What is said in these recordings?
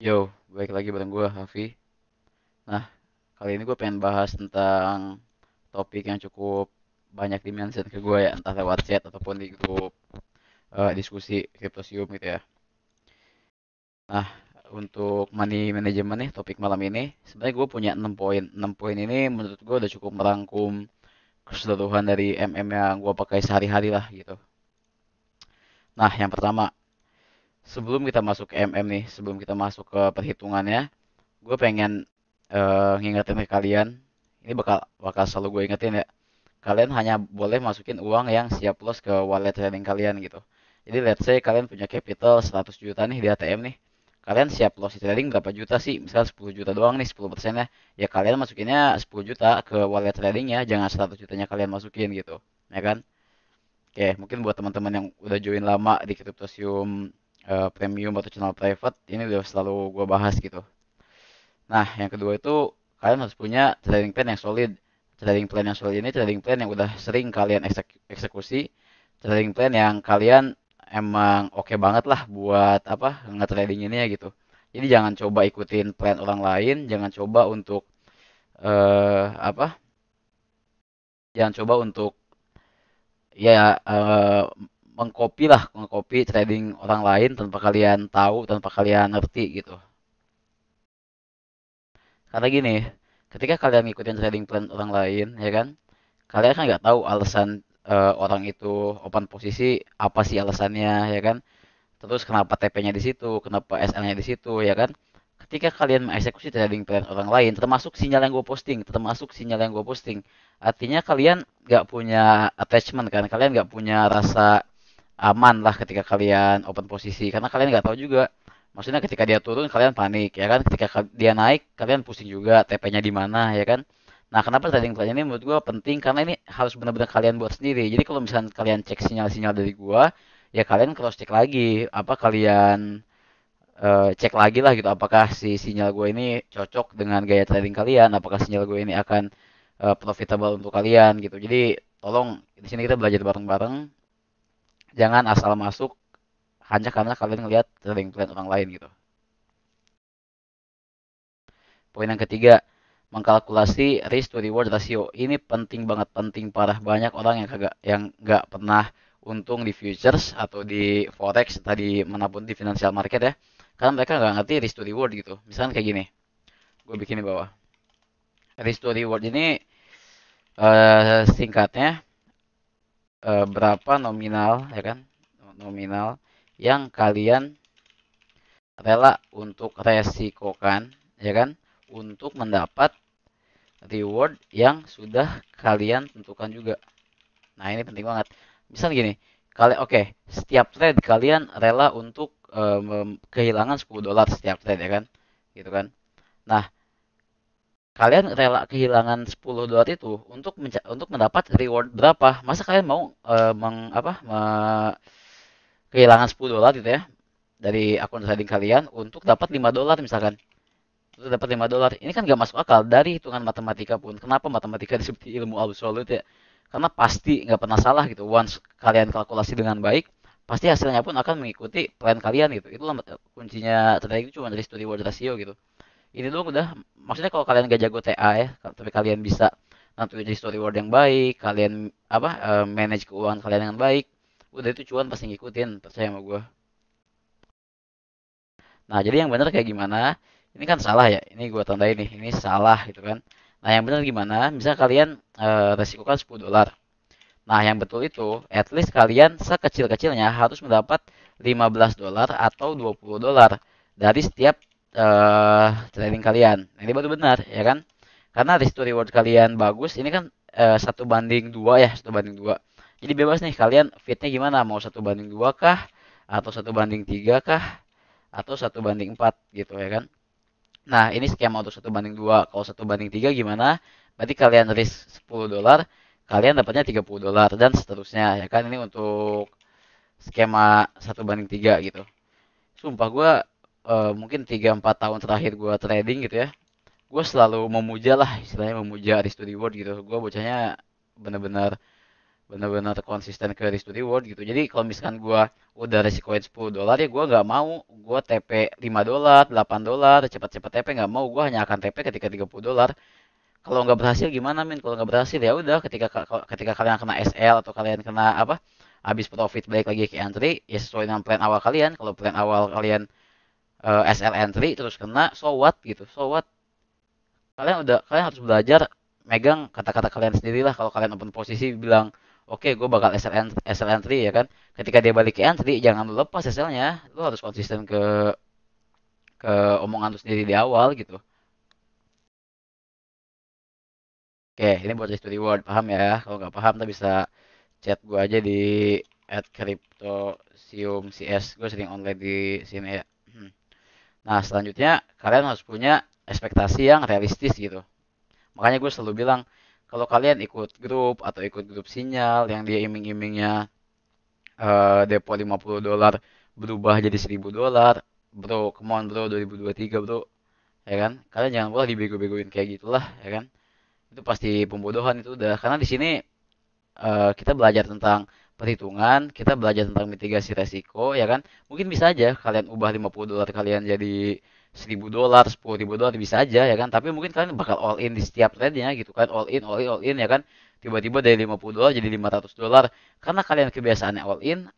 Yo, balik lagi bareng gue, Hafi. Nah, kali ini gue pengen bahas tentang topik yang cukup banyak di-mention ke gue ya, entah lewat chat ataupun di grup diskusi Cryptosium gitu ya. Nah, untuk money management nih, topik malam ini, sebenarnya gue punya 6 poin. 6 poin ini menurut gue udah cukup merangkum keseluruhan dari MM yang gue pakai sehari-hari lah gitu. Nah, yang pertama, sebelum kita masuk ke MM nih, sebelum kita masuk ke perhitungannya, gue pengen ngingetin ke kalian, ini bakal bakal selalu gue ingetin ya, kalian hanya boleh masukin uang yang siap loss ke wallet trading kalian gitu. Jadi let's say kalian punya capital 100 juta nih di ATM nih, kalian siap loss di trading berapa juta sih? Misal 10 juta doang nih, 10%-nya. Ya kalian masukinnya 10 juta ke wallet tradingnya, jangan 100 jutanya kalian masukin gitu, ya kan? Oke, mungkin buat teman-teman yang udah join lama di Cryptosium Premium atau channel private, ini udah selalu gue bahas gitu. Nah, yang kedua itu kalian harus punya trading plan yang solid. Trading plan yang solid ini trading plan yang udah sering kalian eksekusi, trading plan yang kalian emang oke banget lah buat apa nge-trading ini ya gitu. Jadi jangan coba ikutin plan orang lain, jangan coba untuk apa? Jangan coba untuk ya mengcopy lah, mengcopy trading orang lain tanpa kalian tahu, tanpa kalian ngerti gitu. Karena gini, ketika kalian ngikutin trading plan orang lain, ya kan, kalian kan nggak tahu alasan orang itu open posisi apa sih alasannya, ya kan? Terus kenapa TP-nya di situ, kenapa SL-nya di situ, ya kan? Ketika kalian mengeksekusi trading plan orang lain, termasuk sinyal yang gue posting, artinya kalian nggak punya attachment kan, kalian nggak punya rasa aman lah ketika kalian open posisi, karena kalian nggak tahu juga. Maksudnya ketika dia turun kalian panik ya kan, ketika dia naik kalian pusing juga TP-nya di mana ya kan. Nah, kenapa trading plan ini menurut gua penting? Karena ini harus benar-benar kalian buat sendiri. Jadi kalau misalnya kalian cek sinyal-sinyal dari gua, ya kalian cross check lagi, apa kalian cek lagi lah gitu, apakah si sinyal gue ini cocok dengan gaya trading kalian, apakah sinyal gue ini akan profitable untuk kalian gitu. Jadi tolong di sini kita belajar bareng-bareng, jangan asal masuk hanya karena kalian ngelihat trading plan orang lain gitu. Poin yang ketiga, mengkalkulasi risk to reward ratio. Ini penting banget, penting parah. Banyak orang yang nggak pernah untung di futures atau di forex tadi manapun di financial market ya. Karena mereka nggak ngerti risk to reward gitu. Misalnya kayak gini, gue bikin di bawah. Risk to reward ini singkatnya berapa nominal ya kan? Nominal yang kalian rela untuk resikokan ya kan? Untuk mendapat reward yang sudah kalian tentukan juga. Nah, ini penting banget. Misal gini, setiap trade kalian rela untuk kehilangan 10 dolar setiap trade ya kan? Gitu kan. Nah, kalian rela kehilangan 10 dolar itu untuk mendapat reward berapa? Masa kalian mau kehilangan 10 dolar gitu ya dari akun trading kalian untuk dapat 5 dolar misalkan. Untuk dapat 5 dolar. Ini kan gak masuk akal dari hitungan matematika pun. Kenapa matematika disebut ilmu absolut ya? Karena pasti nggak pernah salah gitu. Once kalian kalkulasi dengan baik, pasti hasilnya pun akan mengikuti plan kalian gitu. Itulah kuncinya trading itu cuma dari studi reward ratio gitu. Ini dulu udah, maksudnya kalau kalian gak jago TA ya, tapi kalian bisa nentuin story reward yang baik, kalian manage keuangan kalian dengan baik, udah itu cuan pasti ngikutin, percaya sama gue. Nah, jadi yang benar kayak gimana? Ini kan salah ya. Ini gue tandain nih. Ini salah gitu kan. Nah, yang benar gimana? Misal kalian resikokan 10 dolar. Nah, yang betul itu, at least kalian sekecil-kecilnya harus mendapat 15 dolar atau 20 dolar dari setiap trading kalian. Nah, ini baru benar, ya kan? Karena risk to reward kalian bagus, ini kan 1 banding 2 ya, 1 banding 2. Jadi bebas nih, kalian fitnya gimana? Mau 1 banding 2 kah? Atau 1 banding 3 kah? Atau 1 banding 4 gitu ya kan? Nah, ini skema untuk 1 banding 2. Kalau 1 banding 3 gimana? Berarti kalian risk 10 dolar, kalian dapatnya 30 dolar dan seterusnya ya kan. Ini untuk skema 1 banding 3 gitu. Sumpah gue mungkin 3-4 tahun terakhir gue trading gitu ya. Gue selalu memuja lah, istilahnya memuja risk to reward gitu. Gue bocahnya bener-bener bener-bener konsisten ke risk to reward gitu. Jadi kalau misalkan gue udah resikoin $10 ya gue nggak mau gue TP $5, $8, cepat-cepat TP nggak mau, gue hanya akan TP ketika $30. Kalau nggak berhasil gimana min? Kalau nggak berhasil ya udah, ketika kalian kena SL atau kalian kena apa, habis profit balik lagi ke entry ya sesuai dengan plan awal kalian. Kalau plan awal kalian SL entry terus kena, so what gitu, so what. Kalian harus belajar megang kata-kata kalian sendiri lah. Kalau kalian open posisi bilang oke gue bakal SL entry ya kan, ketika dia balik ke entry jangan lu lepas SL-nya, lu harus konsisten ke omongan lu sendiri di awal gitu. Oke, ini buat risk to reward, paham ya? Kalau nggak paham tuh bisa chat gue aja di @cryptosium.cs, gue sering online di sini ya. Nah selanjutnya kalian harus punya ekspektasi yang realistis gitu. Makanya gue selalu bilang, kalau kalian ikut grup atau ikut grup sinyal yang dia iming-imingnya depo $50 berubah jadi $1000, bro, come on bro, 2023 bro, ya kan? Kalian jangan pula dibego-begoin kayak gitulah, ya kan? Itu pasti pembodohan itu udah. Karena di sini kita belajar tentang perhitungan, kita belajar tentang mitigasi resiko, ya kan? Mungkin bisa aja kalian ubah $50 kalian jadi $1000, $10.000 bisa aja, ya kan? Tapi mungkin kalian bakal all in di setiap trade-nya gitu kan, all in, all in, all in, ya kan? Tiba-tiba dari $50 jadi $500. Karena kalian kebiasaannya all in,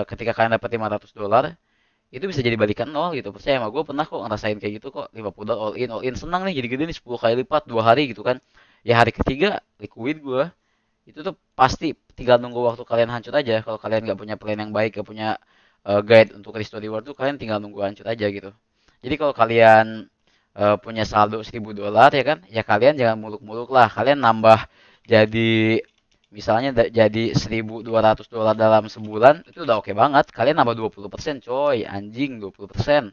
ketika kalian dapat $500, itu bisa jadi balikan nol gitu. Percaya sama gue, pernah kok ngerasain kayak gitu kok. $50 all in, senang nih, jadi gede nih 10 kali lipat 2 hari gitu kan. Ya hari ketiga liquid gue. Itu tuh pasti tinggal nunggu waktu kalian hancur aja. Kalau kalian nggak punya plan yang baik, nggak punya guide untuk risk to reward tuh, kalian tinggal nunggu hancur aja gitu. Jadi kalau kalian punya saldo $1000 ya kan, ya kalian jangan muluk-muluk lah. Kalian nambah jadi misalnya jadi $1200 dalam sebulan, itu udah oke banget. Kalian nambah 20% coy, anjing 20%.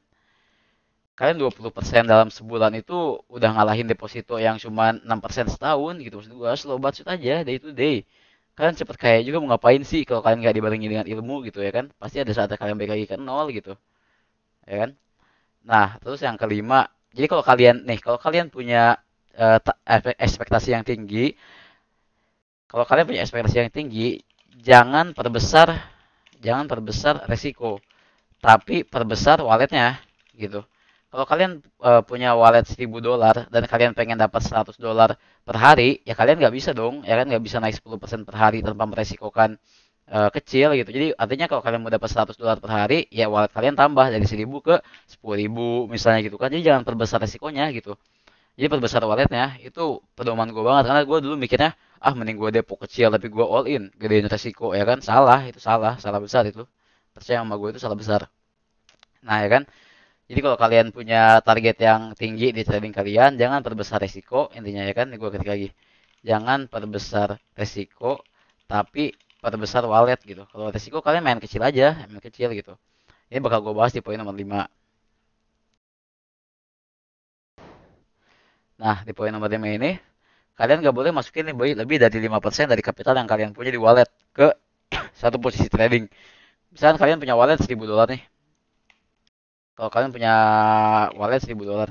Kalian 20% dalam sebulan itu udah ngalahin deposito yang cuma 6% setahun gitu. Maksud gua slow budget aja, day to day. Kalian cepet kaya juga mau ngapain sih kalau kalian nggak dibarengi dengan ilmu gitu ya kan? Pasti ada saatnya kalian balik lagi ke nol gitu, ya kan? Nah, terus yang kelima, jadi kalau kalian punya ekspektasi yang tinggi, kalau kalian punya ekspektasi yang tinggi, jangan perbesar, jangan perbesar resiko, tapi perbesar walletnya gitu. Kalau kalian punya wallet $1000 dan kalian pengen dapat $100 per hari, ya kalian nggak bisa dong, ya kan, nggak bisa naik 10% per hari tanpa meresikokan kecil gitu. Jadi artinya kalau kalian mau dapat $100 per hari, ya wallet kalian tambah dari 1000 ke 10.000 misalnya gitu kan. Jadi jangan perbesar resikonya gitu. Jadi perbesar walletnya itu pedoman gue banget, karena gue dulu mikirnya mending gue depo kecil tapi gue all in gedein resiko, ya kan. Salah, itu salah besar itu. Percaya sama gue, itu salah besar. Nah ya kan, jadi kalau kalian punya target yang tinggi di trading kalian, jangan perbesar resiko intinya, ya kan. Ini gue ketik lagi, jangan perbesar resiko tapi perbesar wallet gitu. Kalau resiko kalian main kecil aja, main kecil gitu. Ini bakal gue bahas di poin nomor 5. Nah di poin nomor 5 ini, kalian nggak boleh masukin lebih dari 5% dari kapital yang kalian punya di wallet ke satu posisi trading. Misalkan kalian punya wallet $1000 nih. Kalau kalian punya wallet $1000,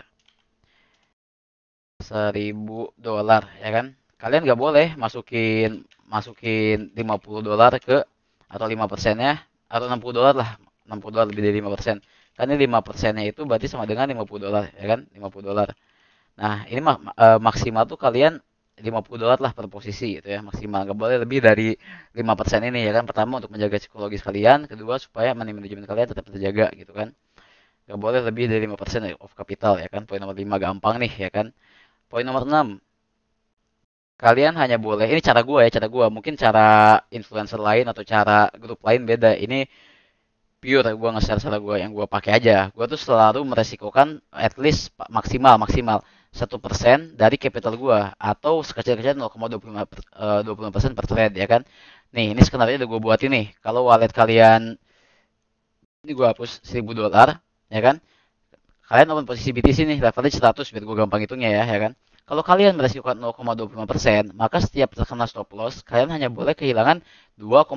$1000 ya kan, kalian nggak boleh masukin masukin $50 ke, atau 5%-nya, atau $60 lah, $60 lebih dari 5%. Kan ini 5%-nya itu berarti sama dengan $50 ya kan, $50. Nah ini maksimal tuh kalian $50 lah per posisi gitu ya, maksimal. Nggak boleh lebih dari 5% ini ya kan. Pertama untuk menjaga psikologis kalian, kedua supaya money management kalian tetap terjaga gitu kan. Nggak boleh lebih dari 5% of capital ya kan. Poin nomor 5 gampang nih ya kan. Poin nomor 6, kalian hanya boleh, ini cara gue ya, cara gue, mungkin cara influencer lain atau cara grup lain beda. Ini pure gue nge-share cara gue yang gue pakai aja. Gue tuh selalu meresikokan at least maksimal maksimal 1% dari capital gue, atau sekecil-kecil 0,25% per trade ya kan. Nih ini skenario udah gue buat ini. Kalau wallet kalian, ini gue hapus $1000 ya kan. Kalian open posisi BTC nih, leverage 100 biar gue gampang hitungnya ya kan. Kalau kalian meresikokan 0,25%, maka setiap terkena stop loss, kalian hanya boleh kehilangan $2,5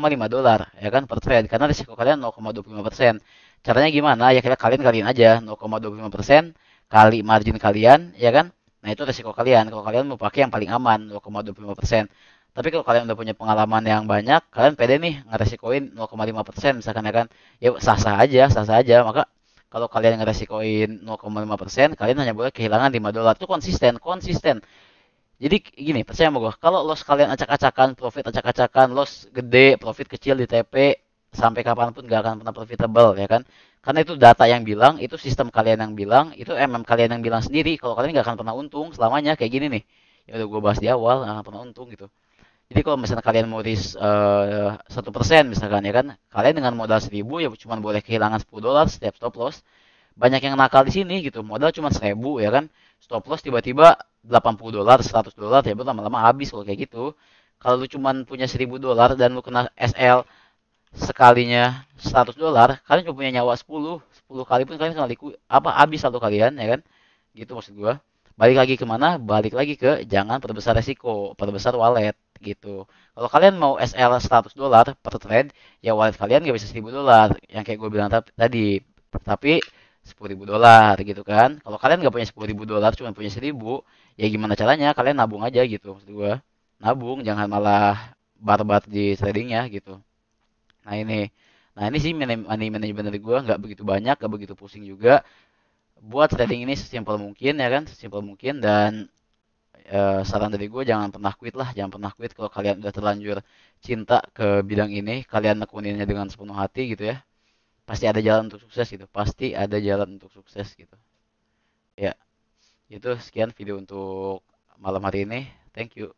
ya kan per trade, karena risiko kalian 0,25%. Caranya gimana? Ya kalian kaliin aja 0,25% kali margin kalian, ya kan? Nah, itu risiko kalian. Kalau kalian mau pakai yang paling aman 0,25%. Tapi kalau kalian udah punya pengalaman yang banyak, kalian pede nih ngeresikoin 0,5% misalkan ya kan, ya sah-sah aja, sah-sah aja. Maka kalau kalian ngeresikoin 0,5%, kalian hanya boleh kehilangan $5. Itu konsisten, konsisten. Jadi gini, percaya sama gue, kalau loss kalian acak-acakan, profit acak-acakan, loss gede, profit kecil di TP, sampai kapanpun gak akan pernah profitable ya kan. Karena itu data yang bilang, itu sistem kalian yang bilang, itu kalian yang bilang sendiri, kalau kalian gak akan pernah untung selamanya kayak gini nih. Yang udah gue bahas di awal, gak akan pernah untung gitu. Jadi kalau misalnya kalian mau risk 1% misalkan ya kan, kalian dengan modal 1.000 ya cuma boleh kehilangan $10 setiap stop loss. Banyak yang nakal di sini gitu, modal cuma 1.000 ya kan, stop loss tiba-tiba $80, $100 ya, lama-lama habis kalau kayak gitu. Kalau lu cuma punya $1.000 dan lu kena SL sekalinya $100, kalian cuma punya nyawa 10 kali pun kalian kena habis satu kalian ya kan, gitu maksud gua. Balik lagi kemana, balik lagi ke jangan perbesar resiko, perbesar wallet gitu. Kalau kalian mau SL $100 per trade, ya wallet kalian gak bisa $1.000 yang kayak gue bilang tadi, tapi $10.000 gitu kan. Kalau kalian nggak punya $10.000, cuma punya 1.000, ya gimana caranya, kalian nabung aja gitu maksud gue. Nabung, jangan malah barbar di tradingnya gitu. Nah ini, nah ini sih money management dari gue, nggak begitu banyak, nggak begitu pusing juga. Buat trading ini sesimpel mungkin ya kan, sesimpel mungkin. Dan saran dari gue, jangan pernah quit lah, jangan pernah quit. Kalau kalian udah terlanjur cinta ke bidang ini, kalian nekuninnya dengan sepenuh hati gitu ya, pasti ada jalan untuk sukses gitu, pasti ada jalan untuk sukses gitu ya. Itu sekian video untuk malam hari ini, thank you.